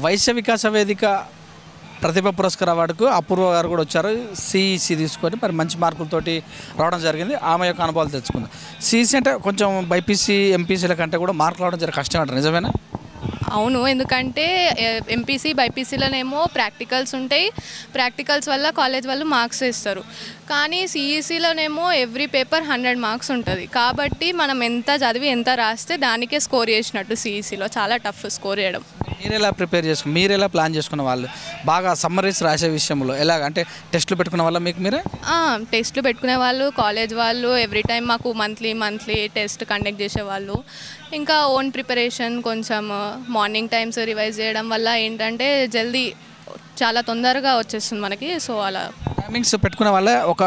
వైశ్య వికాస వేదిక ప్రతిభ పురస్కార్ అవార్డుకు అపూర్వ గారు కూడా వచ్చారు. సిఈసి తీసుకొని మరి మంచి మార్కులతోటి రావడం జరిగింది. ఆమె యొక్క అనుభవాలు తెచ్చుకుంది. సిఈసి అంటే కొంచెం బైపీసీ ఎంపీసీల కంటే కూడా మార్కులు రావడం జర కష్టం అంటారు, నిజమేనా? అవును, ఎందుకంటే ఎంపీసీ బైపీసీలోనేమో ప్రాక్టికల్స్ ఉంటాయి. ప్రాక్టికల్స్ వల్ల కాలేజ్ వాళ్ళు మార్క్స్ ఇస్తారు. కానీ సిఈసీలోనేమో ఎవ్రీ పేపర్ 100 మార్క్స్ ఉంటుంది. కాబట్టి మనం ఎంత చదివి ఎంత రాస్తే దానికే స్కోర్ చేసినట్టు. సిఈసీలో చాలా టఫ్ స్కోర్ చేయడం. మీరు ఎలా ప్రిపేర్ చేసుకుని మీరు ఎలా ప్లాన్ చేసుకున్న వాళ్ళు బాగా సమ్మరీస్ రాసే విషయంలో ఎలాగ అంటే టెస్టులు పెట్టుకున్న వల్ల మీకు మీరే టెస్టులు పెట్టుకునే వాళ్ళు, కాలేజ్ వాళ్ళు ఎవ్రీ టైం మాకు మంత్లీ టెస్ట్ కండక్ట్ చేసేవాళ్ళు. ఇంకా ఓన్ ప్రిపరేషన్ కొంచెం మార్నింగ్ టైమ్స్ రివైజ్ చేయడం వల్ల ఏంటంటే జల్దీ చాలా తొందరగా వచ్చేస్తుంది మనకి. సో అలా టైమింగ్స్ పెట్టుకునే వాళ్ళే ఒక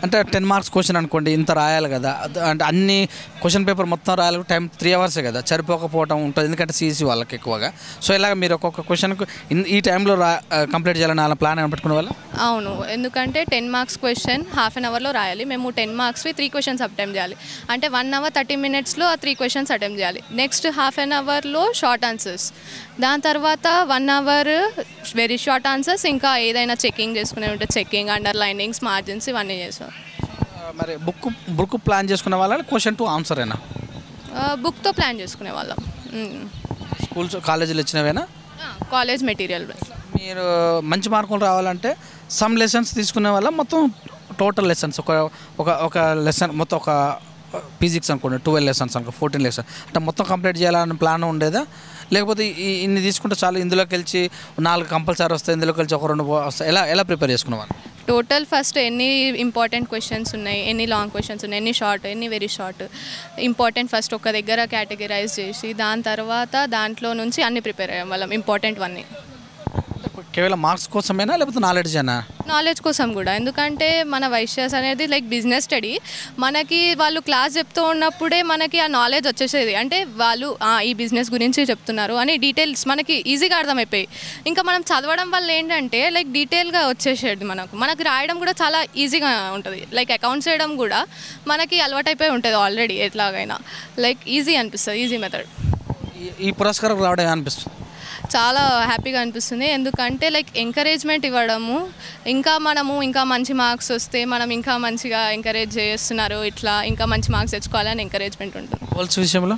అంటే 10 మార్క్స్ క్వశ్చన్ అనుకోండి, ఇంత రాయాలి కదా, అంటే అన్ని క్వశ్చన్ పేపర్ మొత్తం రాయాలి, టైం 3 అవర్సే కదా, సరిపోకపోవడం ఉంటుంది ఎందుకంటే సిఈసి వాళ్ళకి ఎక్కువగా. సో ఇలాగ మీరు ఒక్కొక్క క్వశ్చన్కు ఈ టైంలో కంప్లీట్ చేయాలని అలా ప్లాన్ ఏమైనా పెట్టుకునే వాళ్ళ? అవును, ఎందుకంటే 10 మార్క్స్ క్వశ్చన్ హాఫ్ అన్ అవర్లో రాయాలి. మేము 10 మార్క్స్వి 3 క్వశ్చన్స్ అటెంప్ట్ చేయాలి. అంటే 1 అవర్ 30 మినిట్స్లో ఆ 3 క్వశ్చన్స్ అటెంప్ట్ చేయాలి. నెక్స్ట్ హాఫ్ అన్ అవర్లో షార్ట్ ఆన్సర్స్, దాని తర్వాత 1 అవర్ వెరీ షార్ట్ ఆన్సర్స్, ఇంకా ఏదైనా చెకింగ్ చేసుకునే ఉంటే చెకింగ్, అండర్లైనింగ్స్, మార్జిన్స్ ఇవన్నీ చేస్తాం. మరి బుక్ ప్లాన్ చేసుకునే వాళ్ళ క్వశ్చన్ టు ఆన్సర్ అయినా బుక్తో ప్లాన్ చేసుకునే వాళ్ళం. స్కూల్స్ కాలేజీలు ఇచ్చినవేనా? College material. మీరు మంచి మార్కులు రావాలంటే సమ్ లెసన్స్ తీసుకునే వల్ల మొత్తం టోటల్ లెసన్స్ ఒక లెసన్ మొత్తం ఒక ఫిజిక్స్ అనుకోండి 12 లెసన్స్ అనుకో 14 లెసన్స్ అంటే మొత్తం కంప్లీట్ చేయాలని ప్లాన్ ఉండేదా? లేకపోతే ఇన్ని తీసుకుంటే చాలు, ఇందులోకి వెళ్ళి 4 కంపల్సరీ వస్తాయి, ఇందులోకి వెళ్ళి ఒక 2 వస్తాయి, ఎలా ప్రిపేర్ చేసుకునేవాళ్ళు? టోటల్ ఫస్ట్ ఎన్ని ఇంపార్టెంట్ క్వశ్చన్స్ ఉన్నాయి, ఎన్ని లాంగ్ క్వశ్చన్స్ ఉన్నాయి, ఎన్ని షార్ట్, ఎన్ని వెరీ షార్ట్, ఇంపార్టెంట్ ఫస్ట్ ఒక దగ్గర కేటగిరైజ్ చేసి దాని తర్వాత దాంట్లో నుంచి అన్ని ప్రిపేర్ అయ్యాం వాళ్ళం, ఇంపార్టెంట్ అన్నీ. కేవలం మార్క్స్ కోసమేనా లేకపోతే నాలెడ్జేనా? నాలెడ్జ్ కోసం కూడా, ఎందుకంటే మన వైశ్యాస్ అనేది లైక్ బిజినెస్ స్టడీ. మనకి వాళ్ళు క్లాస్ చెప్తూ ఉన్నప్పుడే మనకి ఆ నాలెడ్జ్ వచ్చేసేది. అంటే వాళ్ళు ఈ బిజినెస్ గురించి చెప్తున్నారు అని డీటెయిల్స్ మనకి ఈజీగా అర్థమైపోయి, ఇంకా మనం చదవడం వల్ల ఏంటంటే లైక్ డీటెయిల్గా వచ్చేసేది. మనకు రాయడం కూడా చాలా ఈజీగా ఉంటుంది. లైక్ అకౌంట్స్ చేయడం కూడా మనకి అలవాటైపోయి ఉంటుంది ఆల్రెడీ. ఎట్లాగైనా లైక్ ఈజీ అనిపిస్తుంది, ఈజీ మెథడ్. ఈ పురస్కారం రావడం అనిపిస్తుంది చాలా హ్యాపీగా అనిపిస్తుంది. ఎందుకంటే లైక్ ఎంకరేజ్మెంట్ ఇవ్వడము, ఇంకా మంచి మార్క్స్ వస్తే మనం ఇంకా మంచిగా ఎంకరేజ్ చేస్తున్నారు, ఇట్లా ఇంకా మంచి మార్క్స్ తెచ్చుకోవాలని ఎంకరేజ్మెంట్ ఉంటుంది. గోల్స్ విషయంలో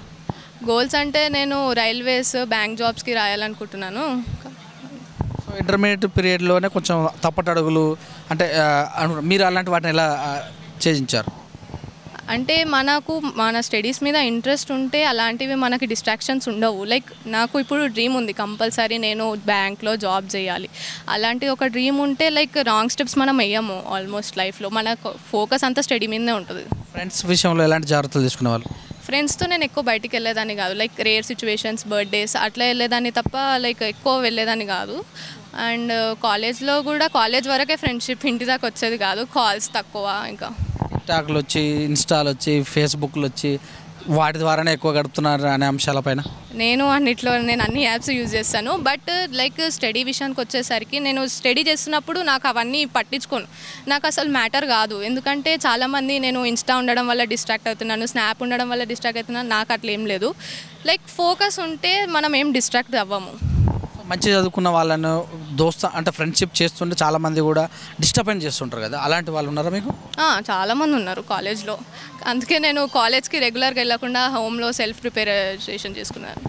గోల్స్ అంటే నేను రైల్వేస్, బ్యాంక్ జాబ్స్కి రాయాలనుకుంటున్నాను. ఇంటర్మీడియట్ పీరియడ్లోనే కొంచెం తప్పటడుగులు అంటే మీరు అలాంటి వాటిని ఎలా ఛేదించారు? అంటే మన స్టడీస్ మీద ఇంట్రెస్ట్ ఉంటే అలాంటివి మనకి డిస్ట్రాక్షన్స్ ఉండవు. లైక్ నాకు ఇప్పుడు డ్రీమ్ ఉంది, కంపల్సరీ నేను బ్యాంక్లో జాబ్ చేయాలి. అలాంటి ఒక డ్రీమ్ ఉంటే లైక్ రాంగ్ స్టెప్స్ మనం వేయము ఆల్మోస్ట్ లైఫ్లో. మన ఫోకస్ అంతా స్టడీ మీదనే ఉంటుంది. ఫ్రెండ్స్ విషయంలో ఎలాంటి జాగ్రత్తలు తీసుకునేవాళ్ళు? ఫ్రెండ్స్తో నేను ఎక్కువ బయటికి వెళ్ళేదాన్ని కాదు. లైక్ రేర్ సిచ్యువేషన్స్, బర్త్డేస్ అట్లా వెళ్ళేదాన్ని తప్ప లైక్ ఎక్కువ వెళ్ళేదాన్ని కాదు. అండ్ కాలేజ్లో కూడా కాలేజ్ వరకే ఫ్రెండ్షిప్, ఇంటి దాకా వచ్చేది కాదు. కాల్స్ తక్కువ. ఇంకా టిక్టాక్లు వచ్చి, ఇన్స్టాలు వచ్చి, ఫేస్బుక్లు వచ్చి వాటి ద్వారానే ఎక్కువ గడుపుతున్నారు అనే అంశాలపైన నేను అన్ని యాప్స్ యూజ్ చేస్తాను. బట్ లైక్ స్టడీ విషయానికి వచ్చేసరికి నేను స్టడీ చేస్తున్నప్పుడు నాకు అవన్నీ పట్టించుకోను, నాకు అసలు మ్యాటర్ కాదు. ఎందుకంటే చాలామంది నేను ఇన్స్టా ఉండడం వల్ల డిస్ట్రాక్ట్ అవుతున్నాను, స్నాప్ ఉండడం వల్ల డిస్ట్రాక్ట్ అవుతున్నాను. నాకు అట్లా ఏం లేదు. లైక్ ఫోకస్ ఉంటే మనం ఏం డిస్ట్రాక్ట్ అవ్వము. మంచి చదువుకున్న వాళ్ళను అంటే ఫ్రెండ్షిప్ చేస్తుంటే చాలామంది కూడా డిస్టర్బెన్స్ చేస్తుంటారు కదా, అలాంటి వాళ్ళు ఉన్నారా మీకు? చాలామంది ఉన్నారు కాలేజ్లో. అందుకే నేను కాలేజ్కి రెగ్యులర్గా వెళ్ళకుండా హోమ్లో సెల్ఫ్ ప్రిపరేషన్ చేసుకున్నాను.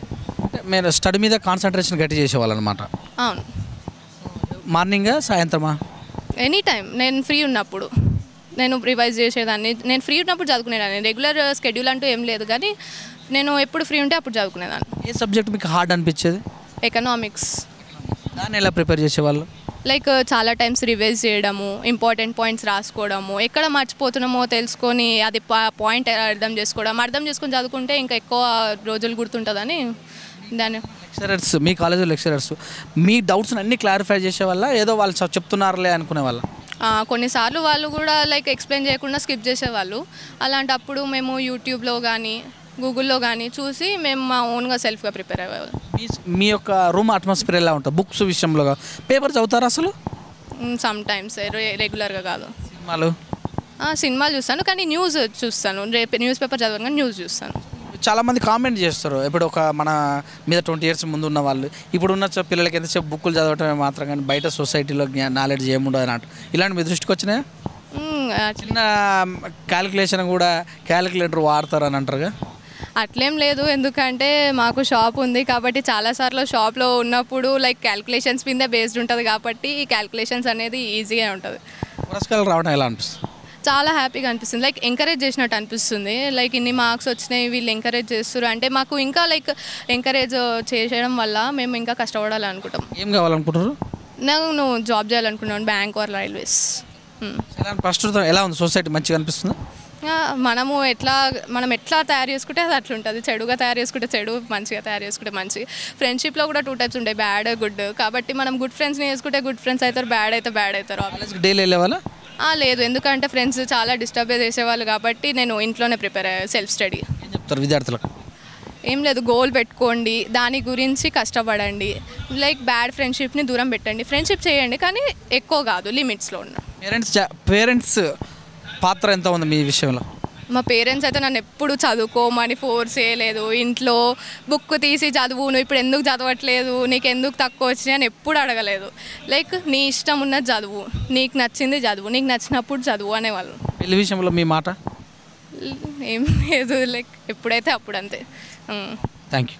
మీరు స్టడీ మీద కాన్సన్ట్రేషన్ గట్టి చేసేవాళ్ళు అనమాట? అవును. మార్నింగా సాయంత్రమా? ఎనీ టైం నేను ఫ్రీ ఉన్నప్పుడు నేను రివైజ్ చేసేదాన్ని. నేను ఫ్రీ ఉన్నప్పుడు చదువుకునేదాన్ని. రెగ్యులర్ స్కెడ్యూల్ అంటూ ఏం లేదు, కానీ నేను ఎప్పుడు ఫ్రీ ఉంటే అప్పుడు చదువుకునేదాన్ని. ఏ సబ్జెక్ట్ మీకు హార్డ్ అనిపించేది? ఎకనామిక్స్. దాన్ని ఎలా ప్రిపేర్ చేసేవాళ్ళు? లైక్ చాలా టైమ్స్ రివైజ్ చేయడము, ఇంపార్టెంట్ పాయింట్స్ రాసుకోవడము, ఎక్కడ మర్చిపోతున్నామో తెలుసుకొని అది పాయింట్ అర్థం చేసుకొని చదువుకుంటే ఇంకా ఎక్కువ రోజులు గుర్తుంటుందని. దాన్ని లెక్చరర్స్, మీ కాలేజీలో లెక్చరర్స్ మీ డౌట్స్ని అన్నీ క్లారిఫై చేసే వల్ల ఏదో వాళ్ళు చెప్తున్నారులే అనుకునే వాళ్ళ? కొన్నిసార్లు వాళ్ళు కూడా లైక్ ఎక్స్ప్లెయిన్ చేయకుండా స్కిప్ చేసేవాళ్ళు. అలాంటప్పుడు మేము యూట్యూబ్లో కానీ గూగుల్లో కానీ చూసి మేము మా ఓన్గా సెల్ఫ్గా ప్రిపేర్ అయ్యేవాళ్ళం. మీ యొక్క రూమ్ అట్మాస్ఫియర్ ఎలా ఉంటుంది? బుక్స్ విషయంలో పేపర్ చదువుతారా అసలు? సమ్ టైమ్స్, రెగ్యులర్గా కాదు. సినిమాలు సినిమాలు చూస్తాను, కానీ న్యూస్ చూస్తాను. న్యూస్ పేపర్ చదవగానే న్యూస్ చూస్తాను. చాలామంది కామెంట్ చేస్తారు ఇప్పుడు ఒక మన మీద 20 years ముందు ఉన్న వాళ్ళు ఇప్పుడు ఉన్న పిల్లలకి ఎంతసేపు బుక్కులు చదవటమే మాత్రం కానీ బయట సొసైటీలో నాలెడ్జ్ ఏముండదు అన్నట్టు ఇలాంటి మీ దృష్టికి వచ్చినాయా చిన్న క్యాలిక్యులేషన్ కూడా క్యాలిక్యులేటర్ వాడతారు అని అంటారుగా అట్లేం లేదు, ఎందుకంటే మాకు షాప్ ఉంది కాబట్టి చాలాసార్లు షాప్లో ఉన్నప్పుడు లైక్ క్యాల్కులేషన్స్ మీదే బేస్డ్ ఉంటుంది కాబట్టి ఈ క్యాల్కులేషన్స్ అనేది ఈజీగా ఉంటుంది. పురస్కారాలు రావడం ఎలా అనిపిస్తుంది? చాలా హ్యాపీగా అనిపిస్తుంది, లైక్ ఎంకరేజ్ చేసినట్టు అనిపిస్తుంది. లైక్ ఇన్ని మార్క్స్ వచ్చినాయి, వీళ్ళు ఎంకరేజ్ చేస్తారు అంటే మాకు ఇంకా లైక్ ఎంకరేజ్ చేయడం వల్ల మేము ఇంకా కష్టపడాలి అనుకుంటాం. ఏం కావాలనుకుంటారు? నేను జాబ్ చేయాలనుకున్నాను, బ్యాంక్ ఆర్ రైల్వేస్. ప్రస్తుతం ఎలా ఉంది సొసైటీ? మంచిగా అనిపిస్తుంది. మనం ఎట్లా తయారు చేసుకుంటే అది అట్లా ఉంటుంది. చెడుగా తయారు చేసుకుంటే చెడు, మంచిగా తయారు చేసుకుంటే మంచి. ఫ్రెండ్షిప్లో కూడా 2 types ఉంటాయి, బ్యాడ్ గుడ్. కాబట్టి మనం గుడ్ ఫ్రెండ్స్ని చేసుకుంటే గుడ్ ఫ్రెండ్స్ అవుతారు, బ్యాడ్ అయితే బ్యాడ్ అవుతారు. డైలీ వెళ్ళేవాళ్ళ? లేదు, ఎందుకంటే ఫ్రెండ్స్ చాలా డిస్టర్బ్ చేసేవాళ్ళు కాబట్టి నేను ఇంట్లోనే ప్రిపేర్ అయ్యా, సెల్ఫ్ స్టడీ. ఏం చెప్తారు విద్యార్థులకు? ఏం లేదు, గోల్ పెట్టుకోండి, దాని గురించి కష్టపడండి. లైక్ బ్యాడ్ ఫ్రెండ్షిప్ని దూరం పెట్టండి, ఫ్రెండ్షిప్ చేయండి కానీ ఎక్కువ కాదు, లిమిట్స్లో ఉన్న. పేరెంట్స్ పాత్ర ఎంత ఉంది మీ విషయంలో? మా పేరెంట్స్ అయితే నన్ను ఎప్పుడు చదువుకోమని ఫోర్స్ చేయలేదు. ఇంట్లో బుక్ తీసి చదువు, నువ్వు ఇప్పుడు ఎందుకు చదవట్లేదు, నీకు ఎందుకు తక్కువ వచ్చినాయి అని ఎప్పుడు అడగలేదు. లైక్ నీ ఇష్టం ఉన్నది చదువు, నీకు నచ్చింది చదువు, నీకు నచ్చినప్పుడు చదువు అనేవాళ్ళు. పెళ్లి విషయంలో మీ మాట? ఏం లేదు, లైక్ ఎప్పుడైతే అప్పుడు అంతే. Thank you.